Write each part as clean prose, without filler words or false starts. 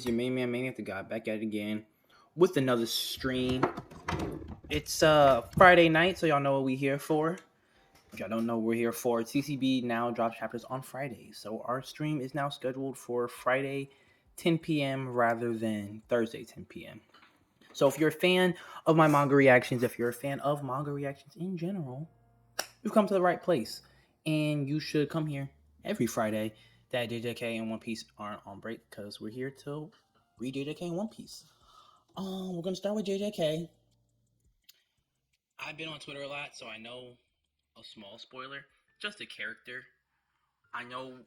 It's your main man, maniacdgod, back at it again with another stream. It's Friday night, so y'all know what we here for. If y'all don't know what we're here for, TCB now drops chapters on Fridays. So our stream is now scheduled for Friday 10 p.m. rather than Thursday 10 p.m. So if you're a fan of my manga reactions, if you're a fan of manga reactions in general, you've come to the right place. And you should come here every Friday that JJK and One Piece aren't on break, because we're here to read JJK and One Piece. We're gonna start with JJK. I've been on Twitter a lot, so I know a small spoiler. Just a character. I know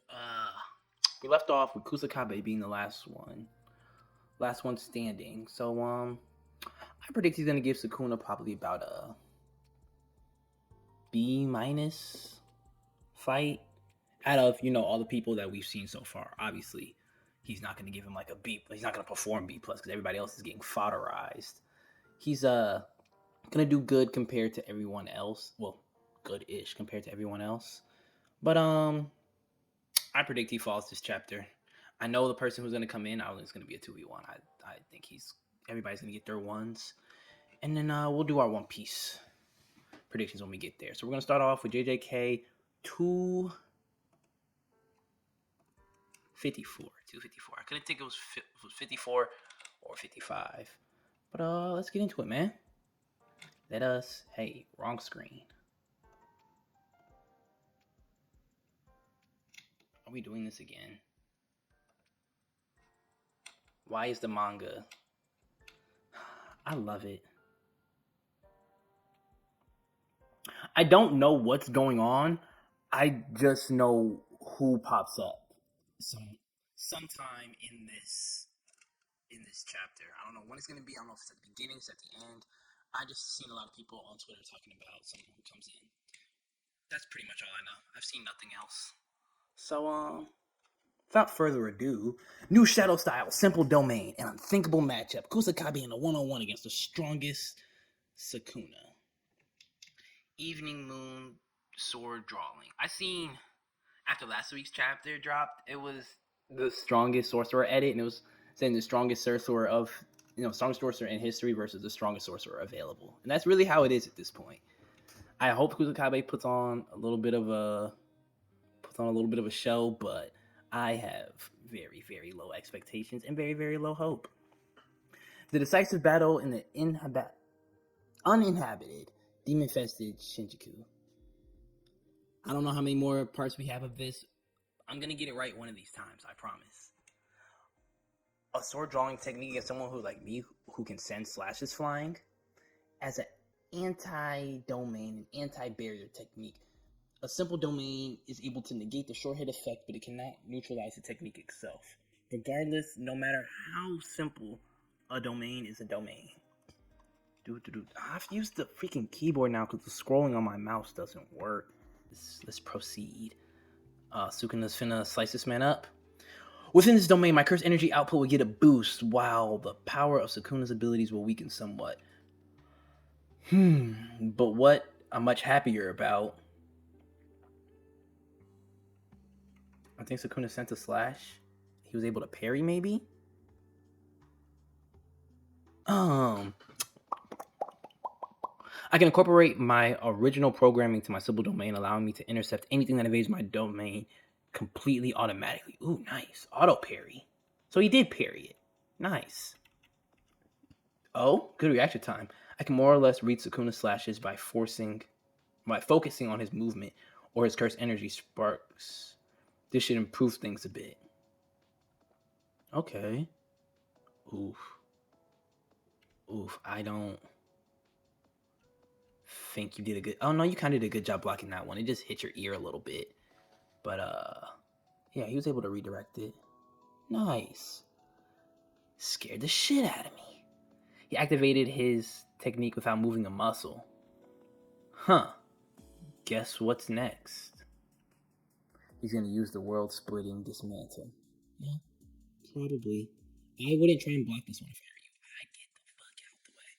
we left off with Kusakabe being the last one standing. So I predict he's gonna give Sukuna probably about a B minus fight out of all the people that we've seen so far. Obviously, he's not gonna give him like a B. He's not gonna perform B plus because everybody else is getting fodderized. He's gonna do good compared to everyone else. Well, good-ish compared to everyone else. But I predict he falls this chapter. I know the person who's gonna come in. I don't think it's gonna be a 2v1. I think everybody's gonna get their ones, and then we'll do our One Piece predictions when we get there. So we're gonna start off with JJK 254. 254. I couldn't think it was 54 or 55. But let's get into it, man. Hey, wrong screen. Are we doing this again? Why is the manga? I love it. I don't know what's going on. I just know who pops up. Sometime in this chapter. I don't know when it's gonna be. I don't know if it's at the beginning, it's at the end. I just seen a lot of people on Twitter talking about someone who comes in. That's pretty much all I know. I've seen nothing else. So without further ado, new shadow style, simple domain, an unthinkable matchup. Kusakabe in a one-on-one against the strongest Sukuna. Evening moon sword drawing. I seen after last week's chapter dropped, it was the strongest sorcerer edit, and it was saying the strongest sorcerer of strongest sorcerer in history versus the strongest sorcerer available. And that's really how it is at this point. I hope Kusakabe puts on a little bit of a show, but I have very, very low expectations and very, very low hope. The decisive battle in the uninhabited, demon-infested Shinjuku. I don't know how many more parts we have of this. I'm going to get it right one of these times, I promise. A sword drawing technique against someone who, like me, who can send slashes flying, as an anti-domain, an anti-barrier technique. A simple domain is able to negate the short hit effect, but it cannot neutralize the technique itself. Regardless, no matter how simple a domain is a domain. I have to use the freaking keyboard now because the scrolling on my mouse doesn't work. Let's proceed. Sukuna's finna slice this man up. Within this domain, my cursed energy output will get a boost, while the power of Sukuna's abilities will weaken somewhat. But what I'm much happier about, I think Sukuna sent a slash. He was able to parry, maybe? I can incorporate my original programming to my simple domain, allowing me to intercept anything that invades my domain completely automatically. Ooh, nice. Auto parry. So he did parry it. Nice. Oh, good reaction time. I can more or less read Sukuna's slashes by focusing on his movement or his cursed energy sparks. This should improve things a bit. Okay. Oof. I don't think you did a good... Oh, no, you kind of did a good job blocking that one. It just hit your ear a little bit. But, yeah, he was able to redirect it. Nice. Scared the shit out of me. He activated his technique without moving a muscle. Huh. Guess what's next? He's gonna use the world-splitting dismantle. Yeah, probably. I wouldn't try and block this one if I were you. I'd get the fuck out the way.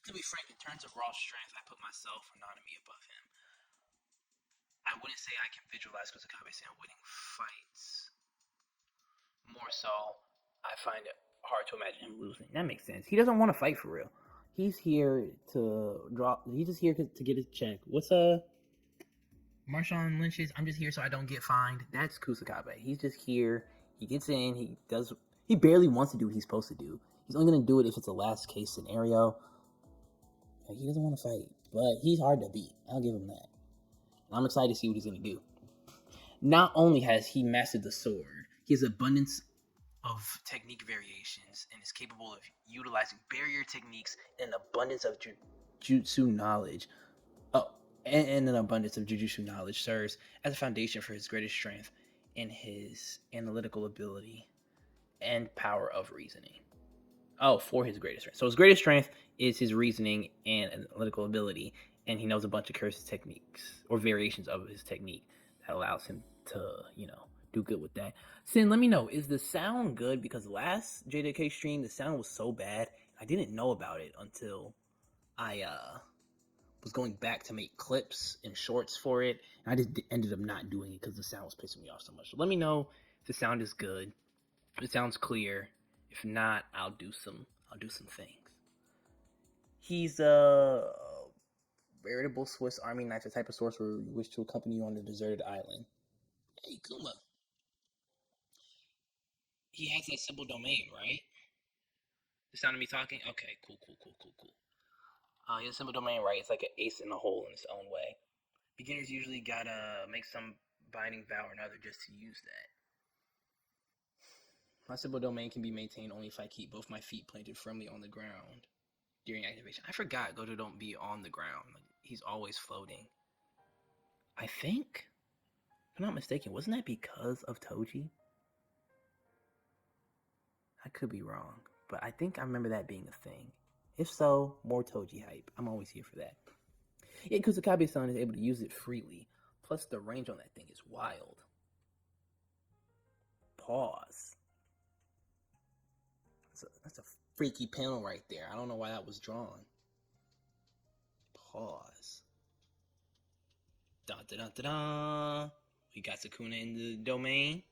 To be frank, in terms of raw strength, I put myself or Nanami above him. I wouldn't say I can visualize Kusakabe-san winning fights. More so, I find it hard to imagine him losing. That makes sense. He doesn't want to fight for real. He's here to drop. He's just here to get his check. What's Marshawn Lynch's? I'm just here so I don't get fined. That's Kusakabe. He's just here. He gets in. He does. He barely wants to do what he's supposed to do. He's only gonna do it if it's a last case scenario. Like, he doesn't want to fight, but he's hard to beat. I'll give him that. And I'm excited to see what he's gonna do. Not only has he mastered the sword, he has abundance of technique variations and is capable of utilizing barrier techniques and an abundance of jutsu knowledge. Oh, and an abundance of jujutsu knowledge serves as a foundation for his greatest strength and his analytical ability and power of reasoning. Oh, for his greatest strength. So his greatest strength is his reasoning and analytical ability, and he knows a bunch of cursed techniques or variations of his technique that allows him to, do good with that. Sin, let me know, is the sound good? Because last JDK stream, the sound was so bad, I didn't know about it until I was going back to make clips and shorts for it, and I just ended up not doing it because the sound was pissing me off so much. So let me know if the sound is good, if it sounds clear. If not, I'll do some things. He's a veritable Swiss Army knife, the type of sorcerer you wish to accompany you on a deserted island. Hey, Kuma. He has that simple domain, right? The sound of me talking? Okay, cool. He has a simple domain, right? It's like an ace in a hole in its own way. Beginners usually gotta make some binding vow or another just to use that. My simple domain can be maintained only if I keep both my feet planted firmly on the ground during activation. I forgot Gojo don't be on the ground. Like, he's always floating. I think, if I'm not mistaken, wasn't that because of Toji? I could be wrong, but I think I remember that being a thing. If so, more Toji hype. I'm always here for that. Yeah, Kusakabe-san is able to use it freely. Plus, the range on that thing is wild. Pause. That's a freaky panel right there. I don't know why that was drawn. Pause. Da. We got Sukuna in the domain.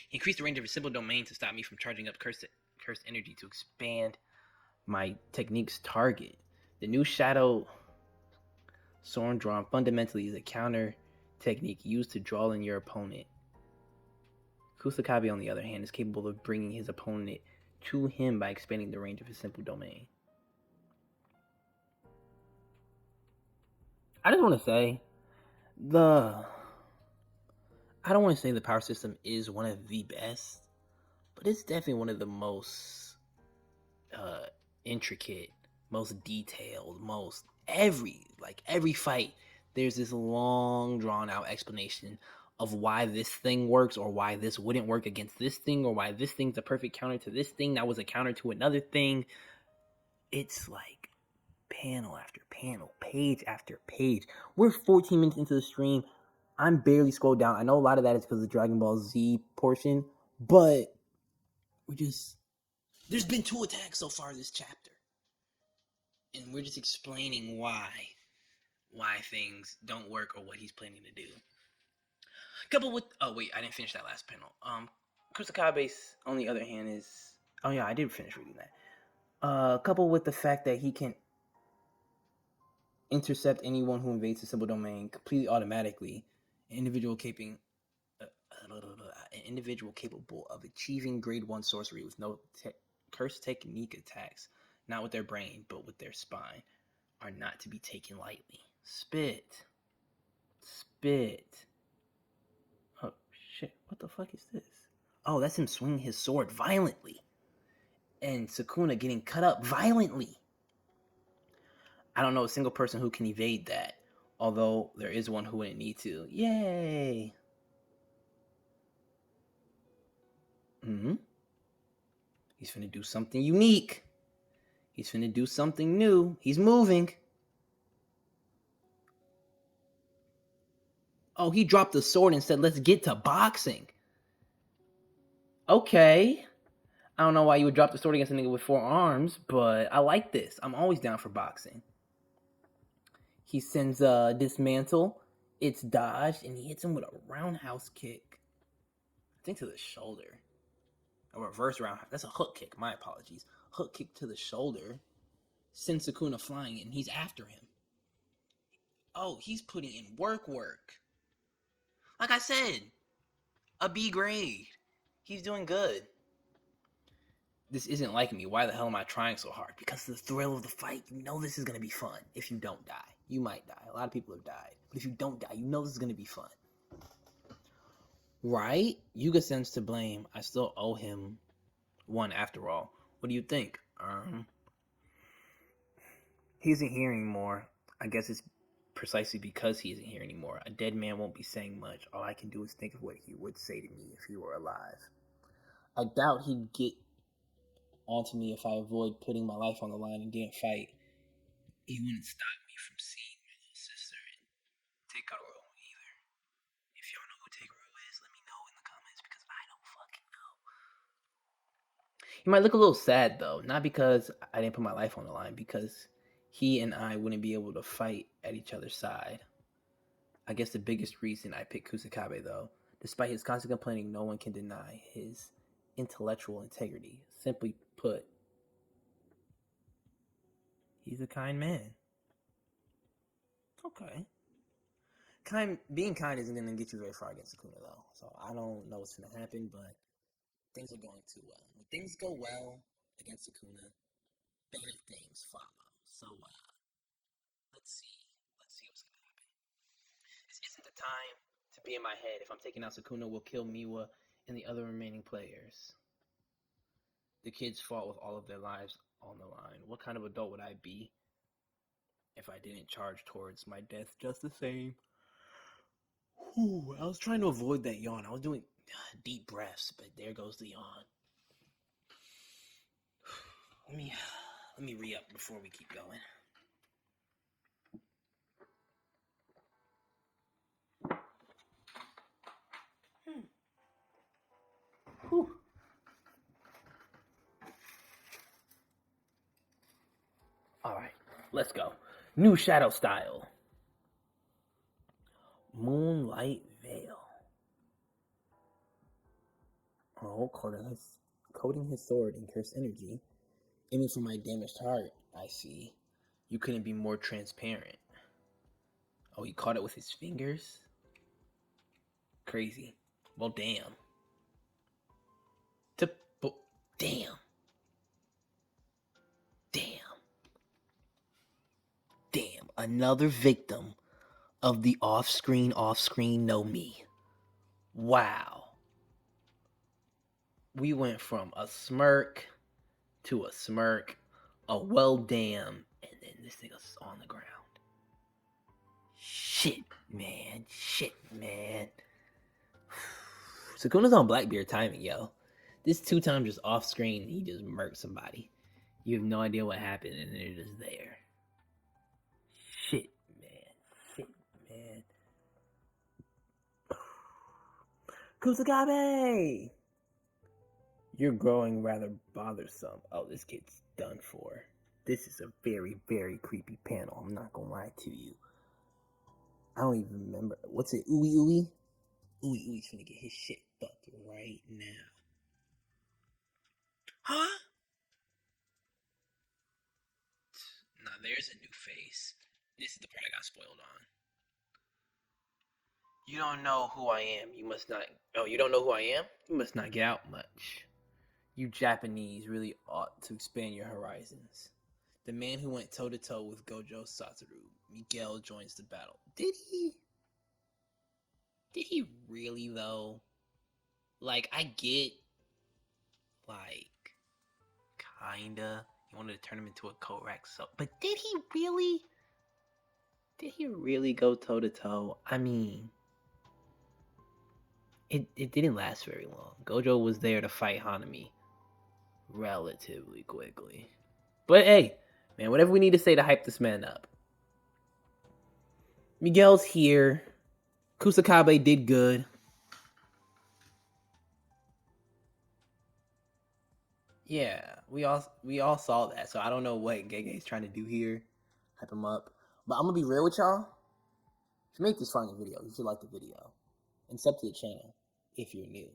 He increased the range of his simple domain to stop me from charging up cursed energy to expand my technique's target. The new Shadow Sword drawn fundamentally is a counter technique used to draw in your opponent. Kusakabe, on the other hand, is capable of bringing his opponent to him by expanding the range of his simple domain. I just want to say, I don't want to say the power system is one of the best, but it's definitely one of the most intricate, most detailed, every fight. There's this long, drawn out explanation of why this thing works, or why this wouldn't work against this thing, or why this thing's a perfect counter to this thing that was a counter to another thing. It's like panel after panel, page after page. We're 14 minutes into the stream. I'm barely scrolled down. I know a lot of that is because of the Dragon Ball Z portion, but there's been 2 attacks so far this chapter. And we're just explaining why things don't work or what he's planning to do. Coupled with, I didn't finish that last panel. Kusakabe's, on the other hand, is, I did finish reading that. Coupled with the fact that he can intercept anyone who invades the simple domain completely automatically, an individual capable of achieving grade 1 sorcery with no curse technique attacks, not with their brain, but with their spine, are not to be taken lightly. Spit. Oh, shit. What the fuck is this? Oh, that's him swinging his sword violently. And Sukuna getting cut up violently. I don't know a single person who can evade that. Although there is one who wouldn't need to. Yay! He's finna do something unique. He's finna do something new. He's moving. Oh, he dropped the sword and said, let's get to boxing. Okay. I don't know why you would drop the sword against a nigga with 4 arms, but I like this. I'm always down for boxing. He sends a dismantle. It's dodged, and he hits him with a roundhouse kick. I think to the shoulder. A reverse round. That's a hook kick. My apologies. Hook kick to the shoulder. Sends Sukuna flying, and he's after him. Oh, he's putting in work. Like I said, a B grade. He's doing good. This isn't like me. Why the hell am I trying so hard? Because the thrill of the fight, you know this is going to be fun. If you don't die. You might die. A lot of people have died. But if you don't die, you know this is going to be fun. Right? Yuga-sen's to blame. I still owe him one after all. What do you think? He isn't here anymore. I guess it's precisely because he isn't here anymore. A dead man won't be saying much. All I can do is think of what he would say to me if he were alive. I doubt he'd get onto me if I avoid putting my life on the line and didn't fight. He wouldn't stop me from seeing my little sister and Tekaro either. If y'all know who Tekaro is, let me know in the comments because I don't fucking know. He might look a little sad though, not because I didn't put my life on the line, because he and I wouldn't be able to fight at each other's side. I guess the biggest reason I picked Kusakabe though, despite his constant complaining, no one can deny his intellectual integrity. Simply put, he's a kind man. Okay. Being kind isn't going to get you very far against Sukuna, though. So I don't know what's going to happen, but things are going too well. When things go well against Sukuna, bad things follow. So let's see. Let's see what's going to happen. This isn't the time to be in my head. If I'm taking out Sukuna, we'll kill Miwa and the other remaining players. The kids fought with all of their lives on the line. What kind of adult would I be if I didn't charge towards my death just the same? Ooh, I was trying to avoid that yawn. I was doing deep breaths, but there goes the yawn. Let me re-up before we keep going. Whew. Alright, let's go. New shadow style. Moonlight Veil. Oh, coating his sword in cursed energy. Aiming for my damaged heart, I see. You couldn't be more transparent. Oh, he caught it with his fingers? Crazy. Well, damn. Damn. Damn. Another victim of the off-screen no me. Wow. We went from a smirk to a smirk, a well damn, and then this nigga's on the ground. Shit, man. Sukuna's on Blackbeard timing, yo. This 2 times just off screen, he just murked somebody. You have no idea what happened, and they're just there. Shit, man. Kusakabe! You're growing rather bothersome. Oh, this kid's done for. This is a very, very creepy panel. I'm not gonna lie to you. I don't even remember. What's it? Ooey? Ooey's finna get his shit fucked right now. Huh? Now there's a new face. This is the part I got spoiled on. You don't know who I am. You must not. Oh, you don't know who I am? You must not get out much. You Japanese really ought to expand your horizons. The man who went toe to toe with Gojo Satoru, Miguel, joins the battle. Did he? Did he really though? Like, I get, like, kinda. He wanted to turn him into a Korak, so. But did he really? Did he really go toe to toe? I mean, it didn't last very long. Gojo was there to fight Hanami relatively quickly. But hey, man, whatever we need to say to hype this man up. Miguel's here. Kusakabe did good. Yeah, we all saw that. So I don't know what Gege's trying to do here. Hype him up. But I'm gonna be real with y'all. If you make this far in the video, you should like the video. And sub to the channel if you're new.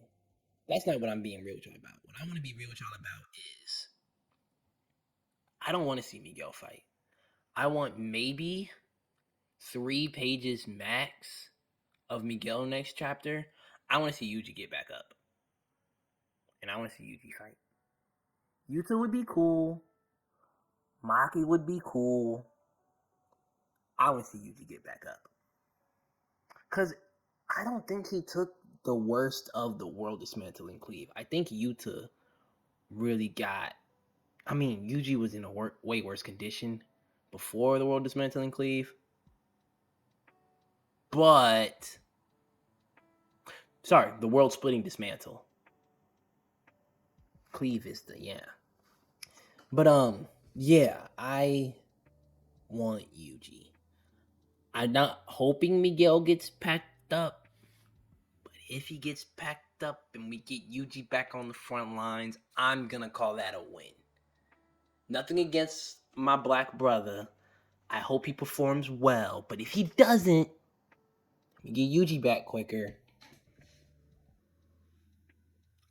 That's not what I'm being real with y'all about. What I want to be real with y'all about is I don't want to see Miguel fight. I want maybe 3 pages max of Miguel next chapter. I want to see Yuji get back up. And I want to see Yuji fight. Yuta would be cool. Maki would be cool. I want to see Yuji get back up. Because I don't think he took the worst of the world dismantling cleave. I think Yuta really got. I mean, Yuji was in a way worse condition before the world dismantling cleave. But. Sorry, the world splitting dismantle. Cleave is the. Yeah. But, yeah, I want Yuji. I'm not hoping Miguel gets packed up. But if he gets packed up and we get Yuji back on the front lines, I'm going to call that a win. Nothing against my black brother. I hope he performs well. But if he doesn't, we get Yuji back quicker.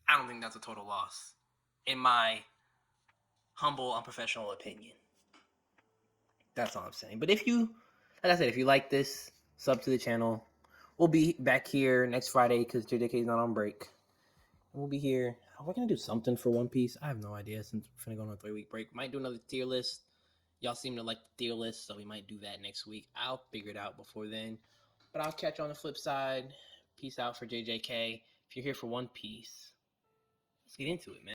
I don't think that's a total loss. In my humble, unprofessional opinion. That's all I'm saying. But if you, like I said, if you like this, sub to the channel. We'll be back here next Friday because JJK is not on break. We'll be here. We're going to do something for One Piece. I have no idea since we're going to go on a 3-week break. Might do another tier list. Y'all seem to like the tier list, so we might do that next week. I'll figure it out before then. But I'll catch you on the flip side. Peace out for JJK. If you're here for One Piece, let's get into it, man.